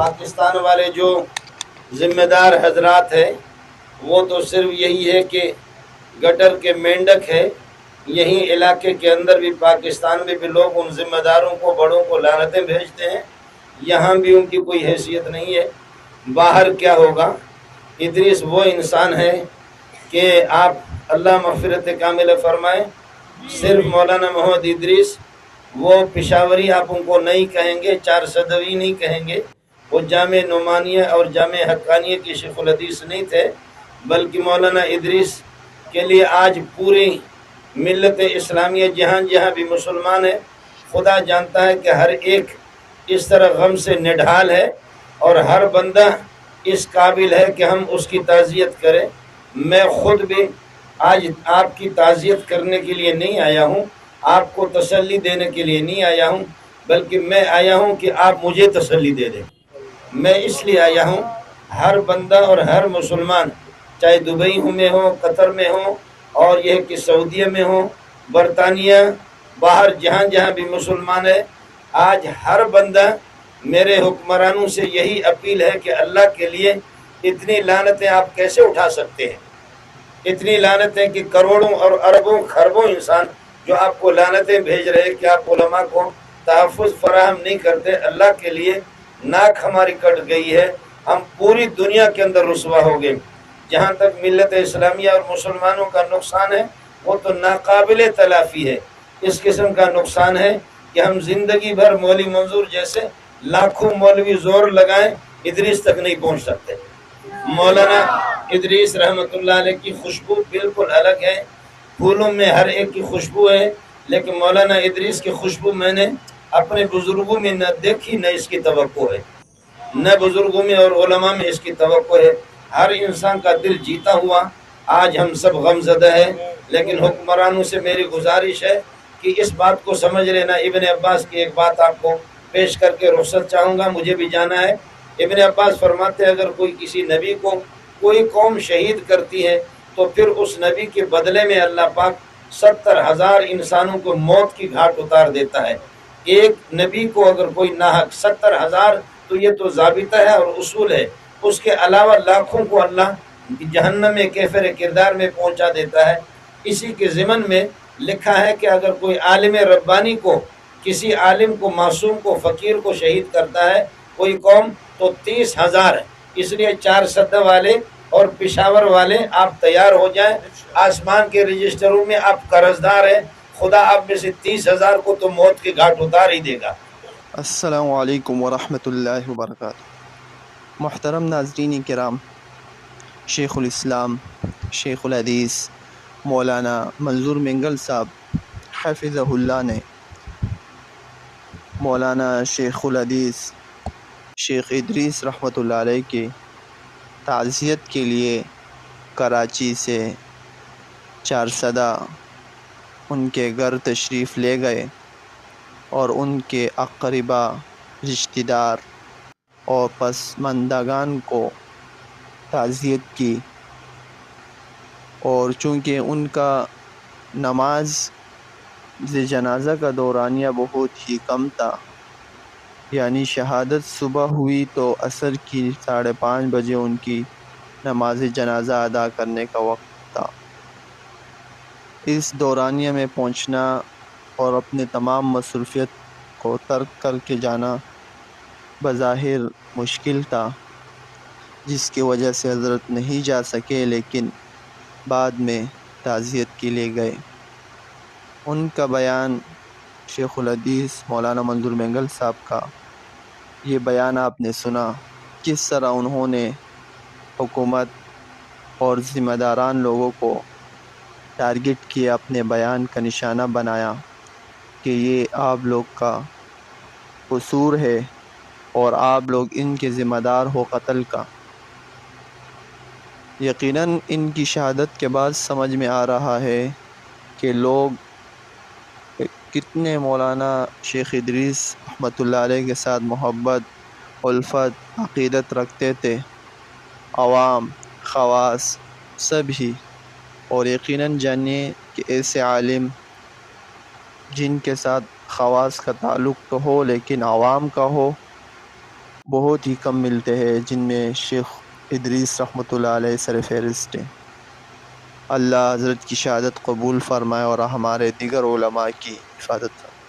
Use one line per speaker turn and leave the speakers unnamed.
پاکستان والے جو ذمہ دار حضرات ہیں وہ تو صرف یہی ہے کہ گٹر کے مینڈک ہے. یہیں علاقے کے اندر بھی پاکستان میں بھی لوگ ان ذمہ داروں کو بڑوں کو لعنتیں بھیجتے ہیں. یہاں بھی ان کی کوئی حیثیت نہیں ہے. باہر کیا ہوگا؟ ادریس وہ انسان ہے کہ آپ اللہ مغفرت کامل فرمائیں، صرف مولانا محمد ادریس وہ پشاوری آپ ان کو نہیں کہیں گے، 400وی نہیں کہیں گے. وہ جامع نعمانیہ اور جامع حقانیہ کی شیخ الحدیث نہیں تھے، بلکہ مولانا ادریس کے لیے آج پوری ملت اسلامیہ جہاں جہاں بھی مسلمان ہے، خدا جانتا ہے کہ ہر ایک اس طرح غم سے نڈھال ہے اور ہر بندہ اس قابل ہے کہ ہم اس کی تعزیت کریں. میں خود بھی آج آپ کی تعزیت کرنے کے لیے نہیں آیا ہوں، آپ کو تسلی دینے کے لیے نہیں آیا ہوں، بلکہ میں آیا ہوں کہ آپ مجھے تسلی دے دیں. میں اس لیے آیا ہوں، ہر بندہ اور ہر مسلمان چاہے دبئی میں ہو، قطر میں ہو، اور یہ کہ سعودیہ میں ہو، برطانیہ، باہر جہاں جہاں بھی مسلمان ہے، آج ہر بندہ میرے حکمرانوں سے یہی اپیل ہے کہ اللہ کے لیے اتنی لعنتیں آپ کیسے اٹھا سکتے ہیں؟ اتنی لعنتیں کہ کروڑوں اور اربوں خربوں انسان جو آپ کو لعنتیں بھیج رہے کہ آپ علماء کو تحفظ فراہم نہیں کرتے. اللہ کے لیے ناک ہماری کٹ گئی ہے، ہم پوری دنیا کے اندر رسوا ہو گئے. جہاں تک ملت اسلامیہ اور مسلمانوں کا نقصان ہے وہ تو ناقابل تلافی ہے. اس قسم کا نقصان ہے کہ ہم زندگی بھر مولوی منظور جیسے لاکھوں مولوی زور لگائیں، ادریس تک نہیں پہنچ سکتے. مولانا ادریس رحمۃ اللہ علیہ کی خوشبو بالکل الگ ہے. پھولوں میں ہر ایک کی خوشبو ہے، لیکن مولانا ادریس کی خوشبو میں نے اپنے بزرگوں میں نہ دیکھی، نہ اس کی توقع ہے، نہ بزرگوں میں اور علماء میں اس کی توقع ہے. ہر انسان کا دل جیتا ہوا آج ہم سب غم زدہ ہیں. لیکن حکمرانوں سے میری گزارش ہے کہ اس بات کو سمجھ لینا. ابن عباس کی ایک بات آپ کو پیش کر کے رخصت چاہوں گا، مجھے بھی جانا ہے. ابن عباس فرماتے ہیں اگر کوئی کسی نبی کو کوئی قوم شہید کرتی ہے تو پھر اس نبی کے بدلے میں اللہ پاک 70,000 انسانوں کو موت کی گھاٹ اتار دیتا ہے. ایک نبی کو اگر کوئی ناحق 70,000 تو یہ تو ضابطہ ہے اور اصول ہے. اس کے علاوہ لاکھوں کو اللہ جہنم میں کیفر کردار میں پہنچا دیتا ہے. اسی کے ضمن میں لکھا ہے کہ اگر کوئی عالم ربانی کو، کسی عالم کو، معصوم کو، فقیر کو شہید کرتا ہے کوئی قوم تو 30,000 ہے. اس لیے 400 والے اور پشاور والے آپ تیار ہو جائیں. آسمان کے رجسٹروں میں آپ قرضدار ہیں، خدا آپ میں سے 30,000 کو تو موت کے گھاٹ اتار ہی دے گا.
السلام علیکم ورحمۃ اللہ وبرکاتہ. محترم ناظرین کرام، شیخ الاسلام شیخ الحدیث مولانا منظور مینگل صاحب حفظہ اللہ نے مولانا شیخ الحدیث شیخ ادریس رحمۃ اللہ علیہ کی تعزیت کے لیے کراچی سے 400 ان کے گھر تشریف لے گئے اور ان کے اقربا، رشتہ دار اور پسماندگان کو تعزیت کی. اور چونکہ ان کا نماز جنازہ کا دورانیہ بہت ہی کم تھا، یعنی شہادت صبح ہوئی تو عصر کی 5:30 بجے ان کی نماز جنازہ ادا کرنے کا وقت تھا. اس دورانیہ میں پہنچنا اور اپنے تمام مصروفیت کو ترک کر کے جانا بظاہر مشکل تھا، جس کی وجہ سے حضرت نہیں جا سکے، لیکن بعد میں تعزیت کے لیے گئے. ان کا بیان شیخ الحدیث مولانا منظور مینگل صاحب کا یہ بیان آپ نے سنا، کس طرح انہوں نے حکومت اور ذمہ داران لوگوں کو ٹارگٹ کیا، اپنے بیان کا نشانہ بنایا کہ یہ آپ لوگ کا قصور ہے اور آپ لوگ ان کے ذمہ دار ہو قتل کا. یقیناً ان کی شہادت کے بعد سمجھ میں آ رہا ہے کہ لوگ کتنے مولانا شیخ ادریس رحمۃ اللہ علیہ کے ساتھ محبت، الفت، عقیدت رکھتے تھے، عوام، خواص سب ہی. اور یقیناً جانیے کہ ایسے عالم جن کے ساتھ خواص کا تعلق تو ہو لیکن عوام کا ہو، بہت ہی کم ملتے ہیں، جن میں شیخ ادریس رحمۃ اللہ علیہ سر فہرست ہیں۔ اللہ حضرت کی شہادت قبول فرمائے اور ہمارے دیگر علماء کی حفاظت فرمائے۔